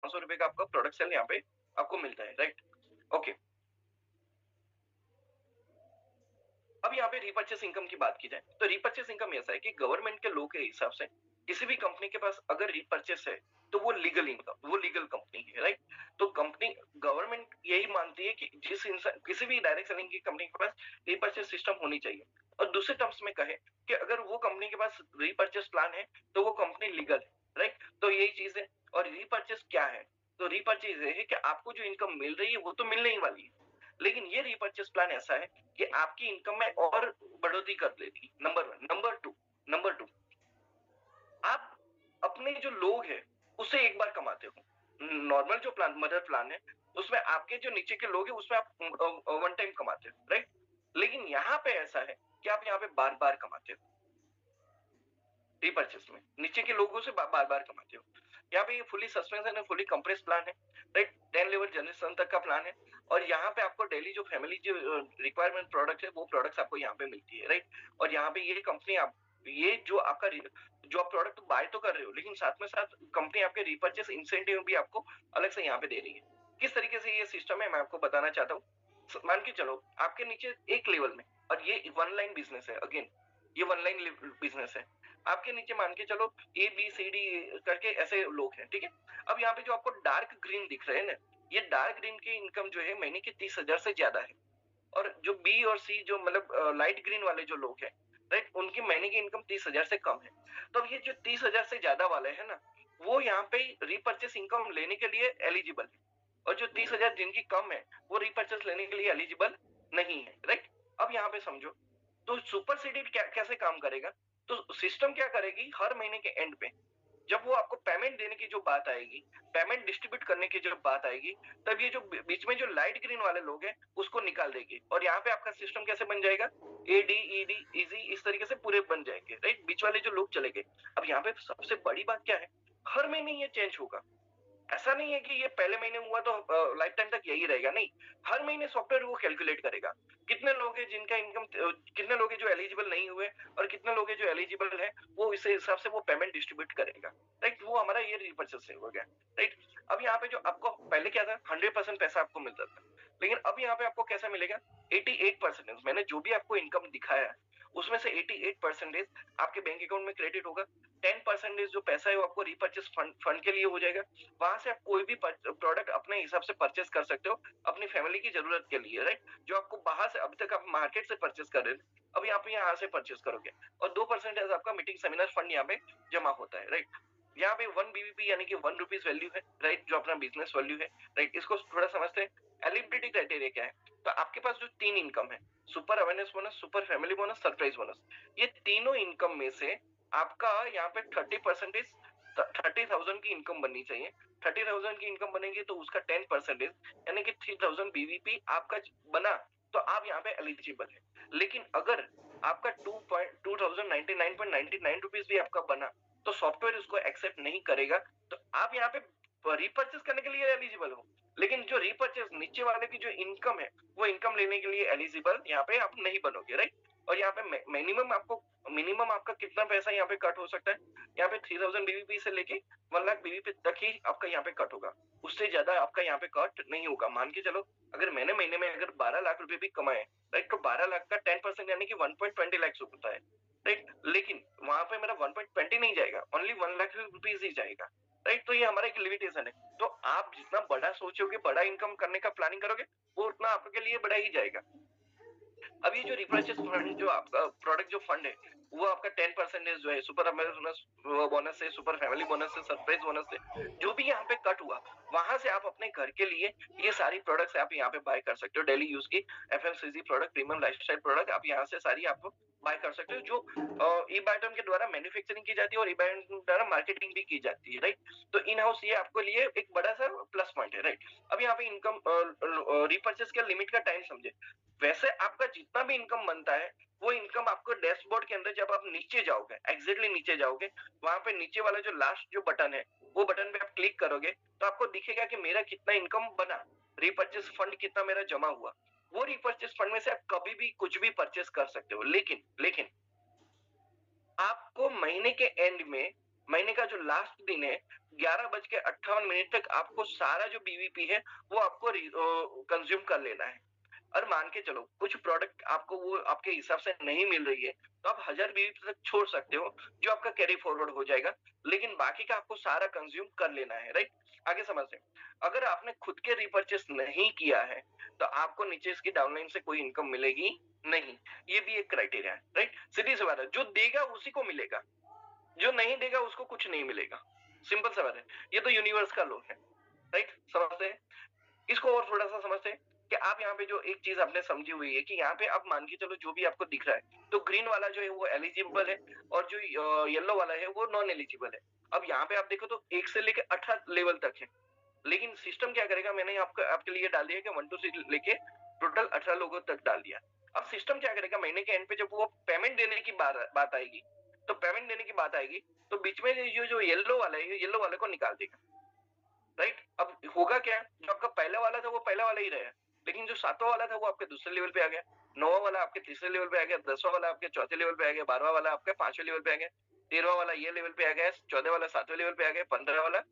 ₹900 का आपका product cell यहाँ पे आपको मिलता है, राइट? ओके। अब यहाँ पे रीपर्चेस इनकम की बात की जाए, तो रीपर्चेस इनकम ऐसा है कि गवर्नमेंट के लॉ के हिसाब से किसी भी कंपनी के पास अगर रीपर्चेस है, तो वो लीगल इनकम, वो लीगल कंपनी है, राइट? तो कंपनी गवर्नमेंट यही मानती है कि जिस इंसान किसी भी डायरेक्ट सेलिंग की कंपनी के पास रीपर्चेस सिस्टम होनी चाहिए। और दूसरे टर्म्स में कहें कि अगर वो कंपनी के पास रीपर्चेस प्लान है, तो वो कंपनी लीगल है, राइट? तो यही चीज है। और रीपर्चेस क्या है? तो रीपर्चेस ये है कि आपको जो इनकम मिल रही है वो तो मिलने ही वाली है, लेकिन ये रीपर्चेस प्लान ऐसा है कि आपकी इनकम में और बढ़ोतरी कर देगी। Number one. नंबर टू, आप अपने जो लोग हैं उससे एक बार कमाते हो। नॉर्मल जो प्लान मदर प्लान है उसमें आपके जो नीचे के लोग हैं उसमें आप वन टाइम कमाते हो, राइट? लेकिन यहाँ पे ऐसा है कि आप यहाँ पे बार बार कमाते हो। रीपर्चेस में नीचे के लोगों से बार बार कमाते हो। यहाँ पे ये फुली सस्पेंशन है, फुली कंप्रेस प्लान है, राइट? 10 लेवल जनरेशन तक का प्लान है। और यहाँ पे आपको डेली जो फैमिली जो रिक्वायरमेंट प्रोडक्ट है वो प्रोडक्ट्स आपको यहाँ पे मिलती है, राइट? और यहाँ पे ये कंपनी आप ये जो आपका जो आप प्रोडक्ट बाय तो कर रहे हो, लेकिन साथ में साथ कंपनी आपके रीपर्चेस इंसेंटिव भी आपको अलग से यहाँ पे दे रही है। किस तरीके से ये सिस्टम है मैं आपको बताना चाहता हूँ। मान के चलो आपके नीचे एक लेवल में, और ये वन लाइन बिजनेस है, अगेन ये वन लाइन बिजनेस है। आपके नीचे मान के चलो ए बी सी डी करके ऐसे लोग हैं, ठीक है? अब यहाँ पे जो आपको डार्क ग्रीन दिख रहे हैं ना, ये डार्क ग्रीन की इनकम जो है महीने की 30,000 से ज्यादा है। और जो बी और सी जो मतलब लाइट ग्रीन वाले जो लोग हैं, राइट, उनकी महीने की इनकम 30,000 से कम है। तो ये जो 30,000 से ज्यादा वाले हैं ना, वो यहाँ पे रीपर्चेस इनकम लेने के लिए एलिजिबल है। और जो 30,000 जिनकी कम है वो रीपर्चेस लेने के लिए एलिजिबल नहीं है, राइट? अब यहाँ पे समझो, तो सुपर सीडेड कैसे काम करेगा? तो सिस्टम क्या करेगी, हर महीने के एंड पे जब वो आपको पेमेंट देने की जो बात आएगी, पेमेंट डिस्ट्रीब्यूट करने की जब बात आएगी, तब ये जो बीच में जो लाइट ग्रीन वाले लोग हैं उसको निकाल देगी। और यहाँ पे आपका सिस्टम कैसे बन जाएगा, A D E D easy इस तरीके से पूरे बन जाएंगे, राइट? बीच वाले जो लोग चले गए। अब यहाँ पे सबसे बड़ी बात क्या है, हर महीने ये चेंज होगा। ऐसा नहीं है कि ये पहले महीने हुआ तो लाइफ टाइम तक यही रहेगा, नहीं। हर महीने सॉफ्टवेयर वो कैलकुलेट करेगा कितने लोग हैं जिनका इनकम, कितने लोग हैं जो एलिजिबल नहीं हुए और कितने लोग हैं जो एलिजिबल है, वो इस हिसाब से वो पेमेंट डिस्ट्रीब्यूट करेगा, राइट? वो हमारा ये रीपर्चेस हो गया, राइट? अब यहाँ पे जो आपको पहले क्या था, 100% पैसा आपको मिलता था, लेकिन अब यहाँ पे आपको कैसा मिलेगा, 88%। मैंने जो भी आपको इनकम दिखाया है उसमें से 88% आपके बैंक अकाउंट में क्रेडिट होगा। 10% जो पैसा है वो आपको रीपर्चेस फंड फंड के लिए हो जाएगा। वहां से आप कोई भी प्रोडक्ट अपने हिसाब से परचेस कर सकते हो अपनी फैमिली की जरूरत के लिए, राइट? जो आपको बाहर से अभी तक आप मार्केट से परचेस कर रहे थे, अब यहाँ से परचेस करोगे। और 2% आपका मीटिंग सेमिनार फंड यहाँ पे जमा होता है, राइट? यहाँ पे 1 BVP यानी कि ₹1 वैल्यू है, राइट? जो अपना बिजनेस वैल्यू है, राइट? इसको थोड़ा समझते हैं। एलिजिबिलिटी क्राइटेरिया क्या है? तो आपके पास जो 3 इनकम है, super awareness bonus, super family bonus, surprise bonus, ये तीनों इनकम में से आपका यहाँ पे 30%, 30,000 की इनकम बननी चाहिए। 30,000 की इनकम बनेगी तो उसका 10% यानी कि 3,000 बीवीपी आपका बना, तो आप यहाँ पे एलिजिबल है। लेकिन अगर आपका 2,099.99 रुपीज भी आपका बना, तो सॉफ्टवेयर उसको एक्सेप्ट नहीं करेगा, तो आप यहाँ पे रिपर्चेस करने के लिए एलिजिबल हो। लेकिन जो रिपर्चेस नीचे वाले की जो इनकम है, वो इनकम लेने के लिए एलिजिबल यहाँ पे आप नहीं बनोगे, राइट? और यहाँ पे मिनिमम आपका कितना पैसा यहाँ पे कट हो सकता है, यहाँ पे 3,000 बीवीपी से लेके 1 लाख बीवीपी तक ही आपका यहाँ पे कट होगा। उससे ज्यादा आपका यहाँ पे कट नहीं होगा। मान के चलो अगर मैंने महीने में अगर 12 लाख रुपए भी कमाए, राइट, तो 12 लाख का 10% यानी कि 1.20 लाख होता है, राइट? लेकिन वहां पे मेरा 1.20 नहीं जाएगा, ओनली 1 लाख रुपीज ही जाएगा, राइट? तो ये हमारा एक लिमिटेशन है। तो आप जितना बड़ा सोचोगे, बड़ा इनकम करने का प्लानिंग करोगे, वो उतना आपके लिए बड़ा ही जाएगा। अब ये जो रिपर्चेस फंड जो आपका प्रोडक्ट जो फंड है, वो आपका 10% जो है सुपर बोनस, बोनस से, सुपर फैमिली बोनस से, सरप्राइज बोनस से, जो भी यहाँ पे कट हुआ, वहां से आप अपने घर के लिए ये सारी प्रोडक्ट्स आप यहाँ पे बाय कर सकते हो। डेली यूज की FMCG product, premium lifestyle product आप यहाँ से सारी आप बाय कर सकते हो, जो ई बायोटम के द्वारा मैन्युफैक्चरिंग की जाती है और ई बायोटम द्वारा मार्केटिंग भी की जाती है, राइट? तो इन हाउस ये आपके लिए एक बड़ा सा प्लस पॉइंट है, राइट? अब यहाँ पे इनकम रिपर्चेस का लिमिट का टाइम समझे। वैसे आपका जितना भी इनकम बनता है, वो इनकम आपको डैशबोर्ड के अंदर जब आप नीचे जाओगे, एग्जैक्टली नीचे जाओगे, वहां पे नीचे वाला जो लास्ट जो बटन है, वो बटन पे आप क्लिक करोगे तो आपको दिखेगा कि मेरा कितना इनकम बना, रिपर्चेस फंड कितना मेरा जमा हुआ। वो रिपर्चेस फंड में से आप कभी भी कुछ भी परचेस कर सकते हो। लेकिन आपको महीने के एंड में महीने का जो लास्ट दिन है 11:58 तक आपको सारा जो बीवीपी है वो आपको कंज्यूम कर लेना है। और मान के चलो कुछ प्रोडक्ट आपको वो आपके हिसाब से नहीं मिल रही है तो आप 1000 बीवी तक छोड़ सकते हो, जो आपका कैरी फॉरवर्ड हो जाएगा, लेकिन बाकी का आपको सारा कंज्यूम कर लेना है, राइट? आगे समझते हैं। अगर आपने खुद के रिपर्चेस नहीं किया है तो आपको नीचे इसकी डाउनलाइन से कोई इनकम मिलेगी नहीं। ये भी एक क्राइटेरिया है, राइट? सीधी सी बात है, जो देगा उसी को मिलेगा, जो नहीं देगा उसको कुछ नहीं मिलेगा। सिंपल सा बात है, ये तो यूनिवर्स का लॉ है, राइट? समझते हैं? इसको और थोड़ा सा समझते हैं कि आप यहाँ पे जो एक चीज आपने समझी हुई है कि यहाँ पे आप मान के चलो जो भी आपको दिख रहा है तो ग्रीन वाला जो है वो एलिजिबल है और जो येलो वाला है वो नॉन एलिजिबल है। अब यहाँ पे आप देखो तो 1 से लेके 18 लेवल तक है, लेकिन सिस्टम क्या करेगा, मैंने आपके लिए डाल दिया कि 1 2 से लेके टोटल 18 लोगों तक डाल दिया। अब सिस्टम क्या करेगा, महीने के एंड पे जब वो पेमेंट देने की बात आएगी तो पेमेंट देने की बात आएगी तो बीच में जो येलो वाला है येलो वाले को निकाल देगा, राइट? अब होगा क्या, जो आपका पहला वाला था वो पहला वाला ही रहा, लेकिन जो 7वां वाला था वो आपके दूसरे लेवल पे आ गया, 9वां वाला आपके तीसरे लेवल पे आ गया, 10वां वाला आपके चौथे लेवल पे आ गया, 12वां वाला आपके 5वें लेवल पे आ गया, 13वां वाला ये लेवल पे आ गया, 14वां वाला 7वें लेवल पे आ गया, 15वां वाला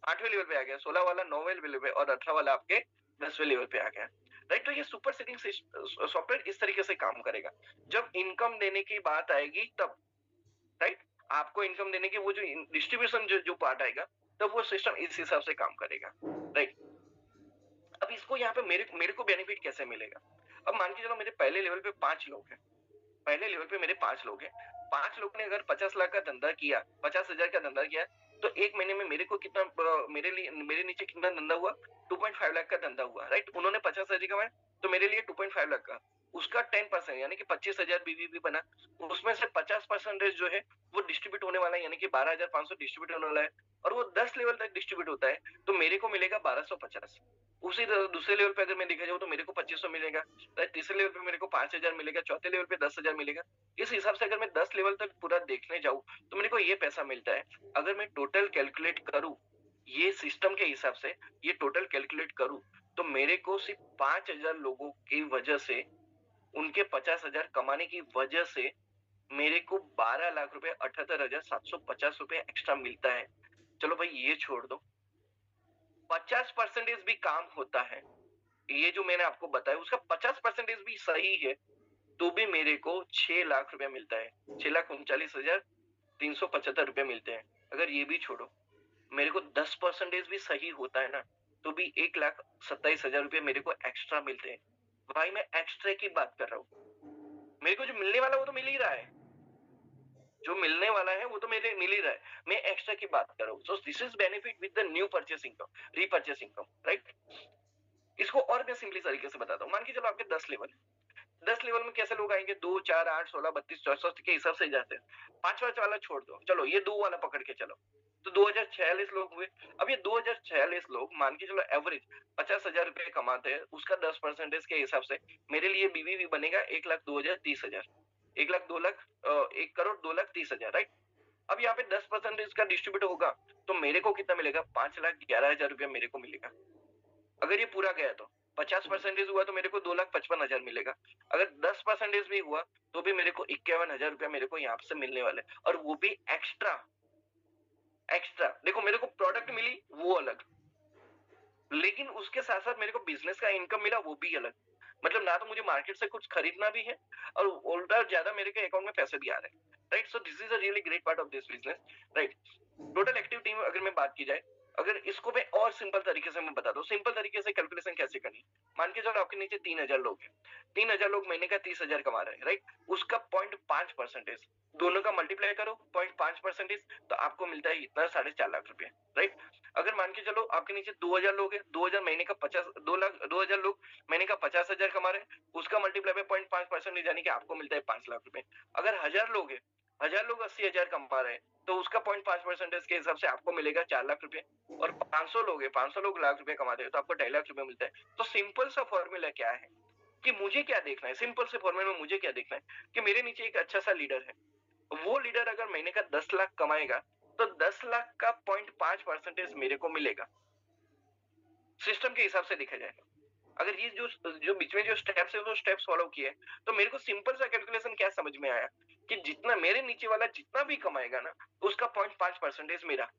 8वें लेवल पे आ गया, 16वां वाला 9वें लेवल पे और 18वां वाला आपके 10वें लेवल पे आ गया, राइट? तो ये सुपर सेटिंग सॉफ्टवेयर इस तरीके से काम करेगा। जब इनकम देने की बात आएगी तब, राइट, आपको इनकम देने की वो जो डिस्ट्रीब्यूशन जो पार्ट आएगा तब वो सिस्टम इस हिसाब से काम करेगा, राइट? अब इसको यहाँ पे मेरे मेरे को बेनिफिट कैसे मिलेगा? अब मान के चलो मेरे पहले लेवल पे 5 लोग हैं, पहले लेवल पे मेरे 5 लोग हैं, 5 लोग ने अगर 50 लाख का धंधा किया, 50,000 का धंधा किया तो एक महीने में मेरे को कितना मेरे नीचे कितना धंधा हुआ, 2.5 लाख का धंधा हुआ, राइट? उन्होंने 50,000 कमाए तो मेरे लिए 2.5 लाख का, उसका 10% यानी कि 25,000 बीवीपी बना, उसमें से 50% जो है वो डिस्ट्रीब्यूट होने वाला है, यानी कि 12,500 डिस्ट्रीब्यूट होने वाला है और वो 10 लेवल तक डिस्ट्रीब्यूट होता है तो मेरे को मिलेगा 1250। उसी तरह दूसरे लेवल पे अगर मैं देखा जाऊँ तो मेरे को 2500 मिलेगा, तीसरे लेवल पे मेरे को 5,000 मिलेगा, चौथे लेवल पे 10,000 मिलेगा। इस हिसाब से अगर मैं 10 लेवल तक पूरा देखने जाऊँ तो मेरे को ये पैसा मिलता है। अगर मैं टोटल कैलकुलेट करूँ ये सिस्टम के हिसाब से, ये टोटल कैलकुलेट करूँ तो मेरे को सिर्फ 5,000 लोगों की वजह से, उनके 50,000 कमाने की वजह से मेरे को 12 लाख रुपए 78,750 रुपए एक्स्ट्रा मिलता है। चलो भाई ये छोड़ दो, 50% भी काम होता है, ये जो मैंने आपको बताया उसका 50% भी सही है तो भी मेरे को 6 लाख रुपया मिलता है, 6,39,375 रुपए मिलते हैं। अगर ये भी छोड़ो, मेरे को 10% भी सही होता है ना तो भी 1,27,000 रुपए मेरे को एक्स्ट्रा मिलते हैं। भाई मैं एक्स्ट्रा की बात कर रहा हूँ, मेरे को जो मिलने वाला वो तो मिल ही रहा है, जो मिलने वाला है वो तो मेरे मिल ही रहा है, मैं एक्स्ट्रा की बात कर रहा हूँ। So this is benefit with the new purchase income, repurchase income, right? इसको और मैं सिंपली तरीके से बताता हूँ। मान के चलो आपके 10 लेवल, 10 लेवल में कैसे लोग आएंगे, 2 4 8 16 32 64 के हिसाब से जाते हैं। 5वां वाला छोड़ दो, चलो ये 2 वाला पकड़ के चलो तो 2046 लोग हुए। अब ये 2046 लोग मान के चलो एवरेज 50,000 रुपए कमाते हैं, उसका 10% के हिसाब से मेरे लिए बीवी बनेगा 1,02,30,000, 1,02,1,02,30,000, राइट? अब यहाँ पे 10% का डिस्ट्रीब्यूट होगा तो मेरे को कितना मिलेगा, 5,11,000 रुपया मेरे को मिलेगा। अगर ये पूरा गया तो 50% हुआ तो मेरे को 2,55,000 मिलेगा। अगर 10% भी हुआ तो भी मेरे को 51,000 रुपया मेरे को यहाँ से मिलने वाले, और वो भी एक्स्ट्रा। एक्स्ट्रा देखो, मेरे को प्रोडक्ट मिली वो अलग, लेकिन उसके साथ साथ मेरे को बिजनेस का इनकम मिला वो भी अलग। मतलब ना तो मुझे मार्केट से कुछ खरीदना भी है और उल्टा ज्यादा मेरे के अकाउंट में पैसे भी आ रहे हैं, right? So this is a really great part of this business, right? Total active team अगर मैं बात की जाए, अगर इसको मैं और सिंपल तरीके से मैं बता दूं, सिंपल तरीके से कैलकुलेशन कैसे करनी। मान के चलो आपके नीचे 3,000 लोग हैं, 3,000 लोग महीने का 30,000 कमा रहे हैं, राइट? उसका 0.5% दोनों का मल्टीप्लाई करो 0.5% तो आपको मिलता है इतना 4.5 लाख रुपए, राइट? अगर मान के चलो आपके नीचे 2,000 लोग हैं, 2,000 महीने का 50 2,000 लोग महीने का 50,000 कमा रहे हैं, उसका मल्टीप्लाई बाय 0.5% यानी कि आपको मिलता है 5 लाख रुपए। अगर 1,000 लोग हैं, 1,000 लोग 80,000 कमा रहे हैं तो उसका 0.5% के हिसाब से आपको मिलेगा 4 लाख रुपए। और 500 लोग हैं, 500 लोग लाख रुपए कमाते हैं तो आपको 2.5 लाख रुपए मिलता है। तो सिंपल सा फॉर्मूला क्या है कि मुझे क्या देखना है, सिंपल से फॉर्मूला में मुझे क्या देखना है कि मेरे नीचे एक अच्छा सा लीडर है, वो लीडर अगर महीने का 10 लाख कमाएगा तो 10 लाख का 0.5% मेरे को मिलेगा, सिस्टम के हिसाब से देखा जाएगा। अगर ये जो जो बीच में जो स्टेप्स है वो स्टेप्स फॉलो किए, तो मेरे को सिंपल सा कैलकुलेशन क्या समझ में आया कि जितना मेरे नीचे वाला जितना भी कमाएगा ना, उसका 0.5% मेरा,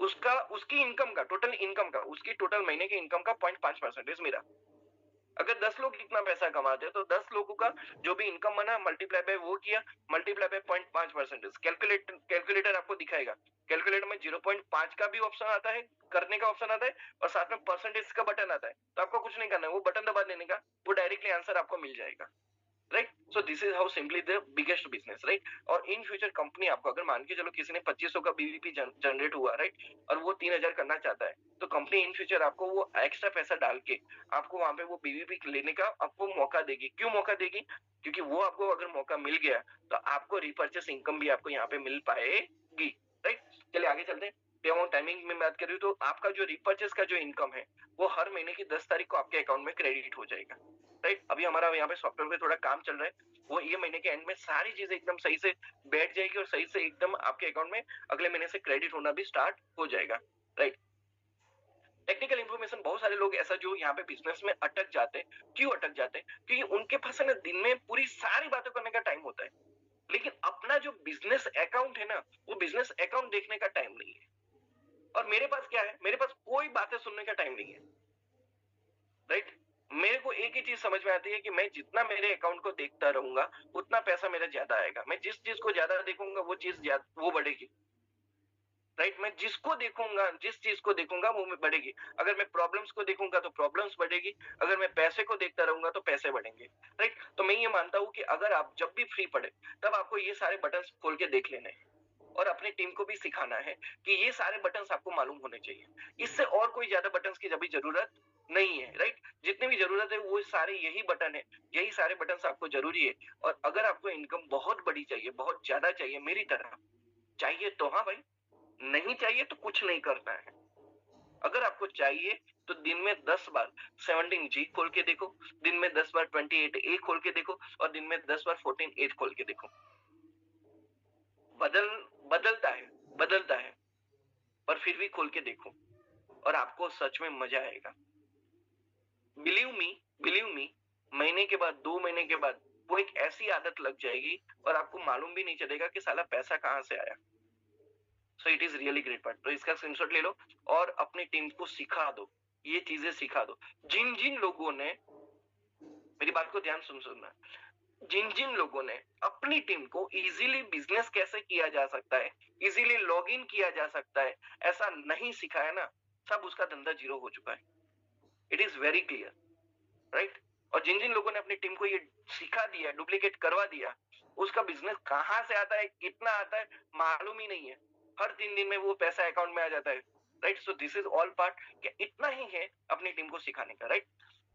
उसका उसकी इनकम का, टोटल इनकम का, उसकी टोटल महीने की इनकम का 0.5% मेरा। अगर 10 लोग इतना पैसा कमाते हैं तो 10 लोगों का जो भी इनकम बना मल्टीप्लाई बाय वो किया, मल्टीप्लाई बाय 0.5%। कैलकुलेटर आपको दिखाएगा, कैलकुलेटर में 0.5 का भी ऑप्शन आता है, करने का ऑप्शन आता है, और साथ में परसेंटेज का बटन आता है। तो आपको कुछ नहीं करना है, वो बटन दबा देने का, वो डायरेक्टली आंसर आपको मिल जाएगा। Right, so this is how simply the biggest business, right. और इन फ्यूचर कंपनी आपको, अगर मान के चलो किसी ने 2500 का बीवीपी जनरेट हुआ, राइट, और वो 3000 करना चाहता है, तो कंपनी इन फ्यूचर आपको वो एक्स्ट्रा पैसा डाल के आपको वहां पे वो बीवीपी लेने का आपको मौका देगी। क्यों मौका देगी? क्योंकि वो आपको अगर मौका मिल गया तो आपको रिपर्चेस इनकम भी आपको यहाँ पे मिल पाएगी। राइट, चलिए आगे चलते हैं। पे अमाउंट टाइमिंग में बात करें तो आपका जो रिपर्चेस का जो इनकम है वो हर महीने की 10 तारीख को आपके अकाउंट में क्रेडिट हो जाएगा। राइट, अभी हमारा यहाँ पे सॉफ्टवेयर पे थोड़ा काम चल रहा है, वो ये महीने के एंड में सारी चीजें एकदम सही से बैठ जाएगी और सही से एकदम आपके अकाउंट में अगले महीने से क्रेडिट होना भी स्टार्ट हो जाएगा। राइट, टेक्निकल इंफॉर्मेशन, बहुत सारे लोग ऐसा जो यहाँ पे बिजनेस में अटक जाते हैं। क्यों अटक जाते हैं? क्योंकि उनके पास है ना दिन में पूरी सारी बातें करने का टाइम होता है, लेकिन अपना जो बिजनेस अकाउंट है ना, वो बिजनेस अकाउंट देखने का टाइम नहीं है। और मेरे पास क्या है? मेरे पास कोई बातें सुनने का टाइम नहीं है। राइट, मेरे को एक ही चीज समझ में आती है कि मैं जितना मेरे अकाउंट को देखता रहूंगा उतना पैसा मेरा ज्यादा आएगा। मैं जिस चीज को ज्यादा देखूंगा वो चीज वो बढ़ेगी। राइट, मैं जिसको देखूंगा, जिस चीज को देखूंगा वो बढ़ेगी। अगर मैं प्रॉब्लम्स को देखूंगा तो प्रॉब्लम्स बढ़ेगी, अगर मैं पैसे को देखता रहूंगा तो पैसे बढ़ेंगे। राइट, तो मैं ये मानता हूं कि अगर आप जब भी फ्री पड़े तब आपको ये सारे बटन खोल के देख लेने हैं, और अपनी टीम को भी सिखाना है कि ये सारे बटन्स आपको मालूम होने चाहिए। इससे और कोई ज्यादा बटन्स की अभी जरूरत नहीं है। राइट, जितनी भी जरूरत है वो सारे यही बटन है, यही सारे बटन्स आपको जरूरी है। और अगर आपको इनकम बहुत बड़ी चाहिए, बहुत ज्यादा चाहिए, मेरी तरह चाहिए तो हाँ भाई, नहीं चाहिए तो कुछ नहीं करना है। अगर आपको चाहिए तो दिन में 10 बार 17G खोल के देखो, दिन में 10 बार 28A खोल के देखो, और दिन में 10 बार 14A खोल के देखो। बदल बदलता है, बदलता है, पर फिर भी खोल के देखो और आपको सच में मजा आएगा। बिलीव मी, बिलीव मी, महीने के बाद, 2 महीने के बाद वो एक ऐसी आदत लग जाएगी और आपको मालूम भी नहीं चलेगा कि साला पैसा कहां से आया। So it is really great part. तो इसका स्क्रीनशॉट ले लो और अपनी टीम को सिखा दो, ये चीजें सिखा दो। जिन जिन लोगों ने, मेरी बात को ध्यान सुनना, जिन जिन लोगों ने अपनी टीम को इजीली बिजनेस कैसे किया जा सकता है, इजीली लॉग इन किया जा सकता है, ऐसा नहीं सिखाया ना, सब उसका धंधा जीरो हो चुका है। It is very clear. Right, और जिन जिन लोगों ने अपनी टीम को ये सिखा दिया, डुप्लीकेट करवा दिया, उसका बिजनेस कहां से आता है, कितना आता है, मालूम ही नहीं है। हर 3 दिन में वो पैसा अकाउंट में आ जाता है। Right, so this is all part, इतना ही है अपनी टीम को सिखाने का। राइट,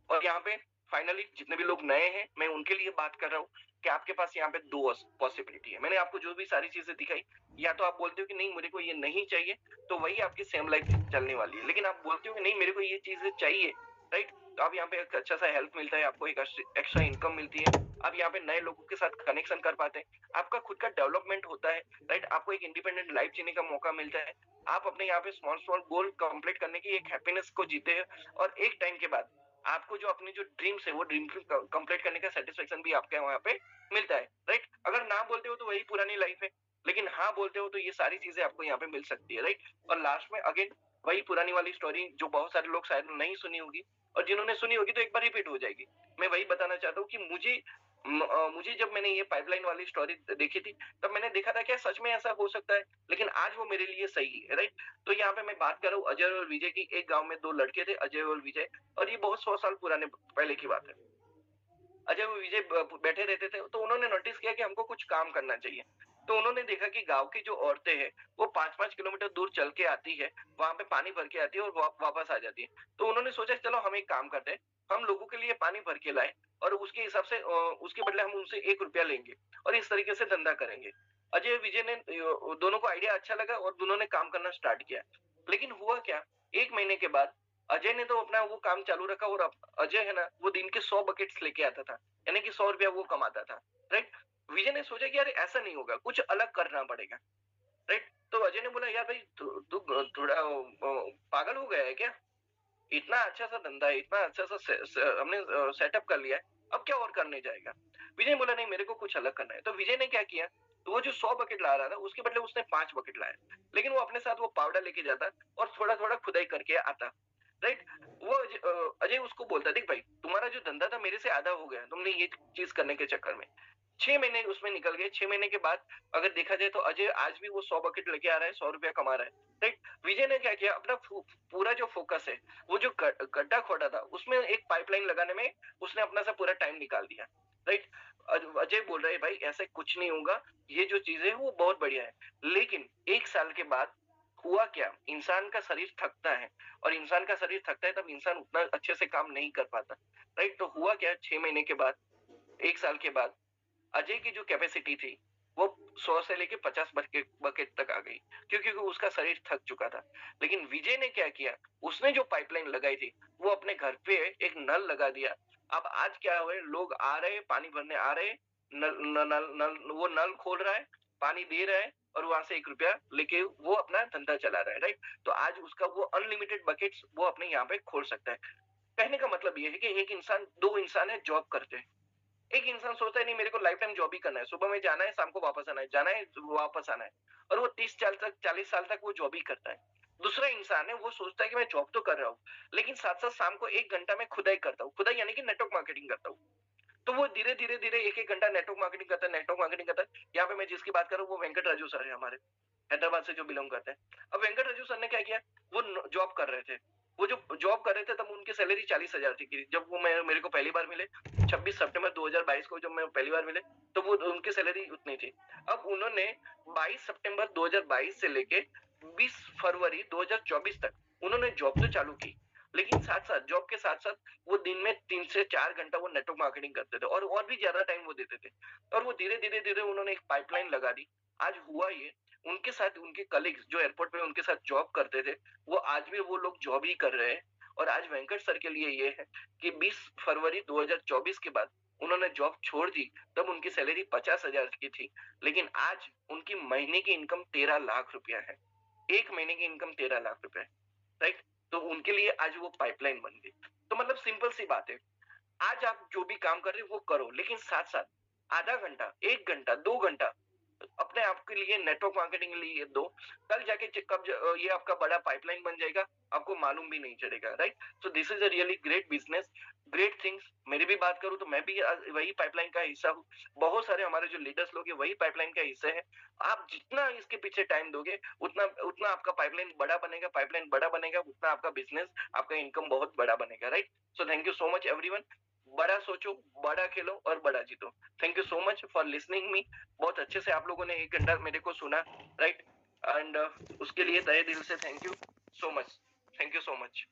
और यहाँ पे फाइनली जितने भी लोग नए हैं मैं उनके लिए बात कर रहा हूँ कि आपके पास यहाँ पे 2 पॉसिबिलिटी है। मैंने आपको जो भी सारी चीजें दिखाई, या तो आप बोलते हो कि नहीं मेरे को ये नहीं चाहिए, तो वही आपकी सेम लाइफ चलने वाली है। लेकिन आप बोलते हो कि नहीं मेरे को ये चीजें चाहिए, राइट, तो आप यहाँ पे एक अच्छा सा हेल्प मिलता है, आपको एक एक्स्ट्रा इनकम मिलती है, आप यहाँ पे नए लोगों के साथ कनेक्शन कर पाते हैं, आपका खुद का डेवलपमेंट होता है। राइट, आपको एक इंडिपेंडेंट लाइफ जीने का मौका मिलता है, आप अपने यहाँ पे स्मॉल स्मॉल गोल कंप्लीट करने की एक हैप्पीनेस को जीते हैं, और एक टाइम के बाद आपको जो अपनी जो ड्रीम्स है वो ड्रीम कंप्लीट करने का सेटिस्फेक्शन भी आपके वहां पे मिलता है। राइट, अगर ना बोलते हो तो वही पुरानी लाइफ है, लेकिन हाँ बोलते हो तो ये सारी चीजें आपको यहाँ पे मिल सकती है। राइट, और लास्ट में अगेन वही पुरानी वाली स्टोरी जो बहुत सारे लोग शायद नहीं सुनी होगी, और जिन्होंने सुनी होगी तो एक बार रिपीट हो जाएगी। मैं वही बताना चाहता हूँ कि मुझे जब मैंने ये पाइपलाइन वाली स्टोरी देखी थी तब मैंने देखा था क्या सच में ऐसा हो सकता है, लेकिन आज वो मेरे लिए सही है। राइट, तो यहाँ पे मैं बात कर रहा हूँ अजय और विजय की। एक गांव में 2 लड़के थे, अजय और विजय, और ये बहुत 100 साल पुराने पहले की बात है। अजय और विजय बैठे रहते थे, तो उन्होंने नोटिस किया कि हमको कुछ काम करना चाहिए। तो उन्होंने देखा कि गांव की जो औरतें हैं वो 5-5 किलोमीटर दूर चल के आती है, वहां पे पानी भर के आती है और वापस आ जाती है। तो उन्होंने सोचा चलो हम एक काम करते हैं, हम लोगों के लिए पानी भर के लाए और उसके हिसाब से उसके बदले हम उनसे 1 रुपया लेंगे और इस तरीके से धंधा करेंगे। अजय विजय ने दोनों को आइडिया अच्छा लगा और दोनों ने काम करना स्टार्ट किया। लेकिन हुआ क्या, 1 महीने के बाद अजय ने तो अपना वो काम चालू रखा, और अजय है ना वो दिन के 100 बकेट्स लेके आता था, यानी कि 100 रुपया वो कमाता था। राइट, विजय ने सोचा कि यार ऐसा नहीं होगा, कुछ अलग करना पड़ेगा। राइट, तो अजय ने बोला यार भाई तू थोड़ा पागल हो गया है क्या? इतना अच्छा सा धंधा है, इतना अच्छा सा हमने सेटअप कर लिया है, अब क्या और करने जाएगा? विजय ने बोला नहीं मेरे को कुछ अलग करना है। तो विजय ने क्या किया, तो वो जो 100 बकेट ला रहा था उसके बदले उसने 5 बकेट लाया, लेकिन वो अपने साथ वो पावडर लेके जाता और थोड़ा थोड़ा खुदाई करके आता, राइट। वो अजय उसको बोलता देख भाई तुम्हारा जो धंधा था मेरे से आधा हो गया तुमने ये चीज करने के चक्कर में। 6 महीने उसमें निकल गए, 6 महीने के बाद अगर देखा जाए तो अजय आज भी वो 100 बकेट लेके आ रहा है, 100 रुपया कमा रहा है, राइट। विजय ने क्या किया, अपना पूरा जो फोकस है, वो जो गड्ढा खोदा था उसमें एक पाइपलाइन लगाने में उसने अपना सा पूरा टाइम निकाल दिया, राइट। अजय बोल रहे भाई ऐसे कुछ नहीं होगा, ये जो चीज है वो बहुत बढ़िया है। लेकिन 1 साल के बाद हुआ क्या, इंसान का शरीर थकता है, और इंसान का शरीर थकता है तब इंसान उतना अच्छे से काम नहीं कर पाता, राइट। तो हुआ क्या, 6 महीने के बाद, 1 साल के बाद अजय की जो कैपेसिटी थी वो 100 से लेके 50 बकेट बकेट तक आ गई, क्योंकि उसका शरीर थक चुका था। लेकिन विजय ने क्या किया, उसने जो पाइपलाइन लगाई थी वो अपने घर पे एक नल लगा दिया। अब आज क्या हुआ, लोग आ रहे पानी भरने आ रहे, नल नल नल, नल वो नल खोल रहा है, पानी दे रहा है, और वहां से 1 रुपया लेके वो अपना धंधा चला रहा है, राइट। तो आज उसका वो अनलिमिटेड बकेट्स वो अपने यहाँ पे खोल सकता है। कहने का मतलब ये है कि एक इंसान, दो इंसान है जॉब करते हैं। एक इंसान सोचता है नहीं मेरे को लाइफ टाइम जॉब ही करना है, सुबह में जाना है शाम को वापस आना है, जाना है वापस आना है, और वो 30 साल तक वो जॉब ही करता है। दूसरा इंसान है वो सोचता है कि मैं जॉब तो कर रहा हूँ, लेकिन साथ साथ शाम को 1 घंटा मैं खुदाई करता हूँ, खुदाई यानी कि नेटवर्क मार्केटिंग करता हूँ। तो वो धीरे धीरे धीरे एक एक घंटा नेटवर्क मार्केटिंग करता है, नेटवर्क मार्केटिंग करता है। यहाँ पे मैं जिसकी बात कर रहा हूँ वो वेंकट राजू सर है, हमारे हैदराबाद से जो बिलोंग करते हैं। अब वेंकट राजू सर ने क्या किया, वो जॉब कर रहे थे, वो जो जॉब कर रहे थे तब उनकी सैलरी 40,000 थी। जब वो मेरे को पहली बार मिले 26 सितंबर 2022 को, जब मैं पहली बार मिले तो वो उनकी सैलरी उतनी थी। अब उन्होंने 22 सितंबर 2022 से लेके 20 फरवरी 2024 तक उन्होंने जॉब तो चालू की, लेकिन साथ साथ जॉब के साथ साथ वो दिन में 3 से 4 घंटा वो नेटवर्क मार्केटिंग करते थे, और भी ज्यादा टाइम वो देते थे। और वो धीरे धीरे धीरे उन्होंने एक पाइपलाइन लगा दी। आज हुआ ये, उनके साथ उनके कलीग्स जो एयरपोर्ट पे उनके साथ जॉब करते थे, वो आज भी वो लोग जॉब ही कर रहे हैं। और आज वेंकट सर के लिए ये है कि 20 फरवरी 2024 के बाद उन्होंने जॉब छोड़ दी, तब उनकी सैलरी 50,000 की थी, लेकिन आज उनकी महीने की इनकम 13 लाख रुपया है। एक महीने की इनकम 13 लाख रुपया है, राइट। तो उनके लिए आज वो पाइपलाइन बन गई। तो मतलब सिंपल सी बात है, आज आप जो भी काम कर रहे हो वो करो, लेकिन साथ साथ आधा घंटा, 1 घंटा, 2 घंटा अपने आप के लिए नेटवर्क मार्केटिंग के लिए दो। कल जाके कब ये आपका बड़ा पाइपलाइन बन जाएगा, आपको मालूम भी नहीं चलेगा, right. So this is a really great business, great things. मेरी भी बात करूं तो मैं भी वही पाइपलाइन का हिस्सा हूँ। बहुत सारे हमारे जो लीडर्स लोग हैं वही पाइपलाइन का हिस्सा है। आप जितना इसके पीछे टाइम दोगे उतना उतना आपका पाइपलाइन बड़ा बनेगा, पाइपलाइन बड़ा बनेगा उतना आपका बिजनेस, आपका इनकम बहुत बड़ा बनेगा, right. So thank you so much everyone. बड़ा सोचो, बड़ा खेलो और बड़ा जीतो। Thank you so much for listening me. बहुत अच्छे से आप लोगों ने 1 घंटा मेरे को सुना, राइट। एंड उसके लिए तहे दिल से thank you so much. Thank you so much.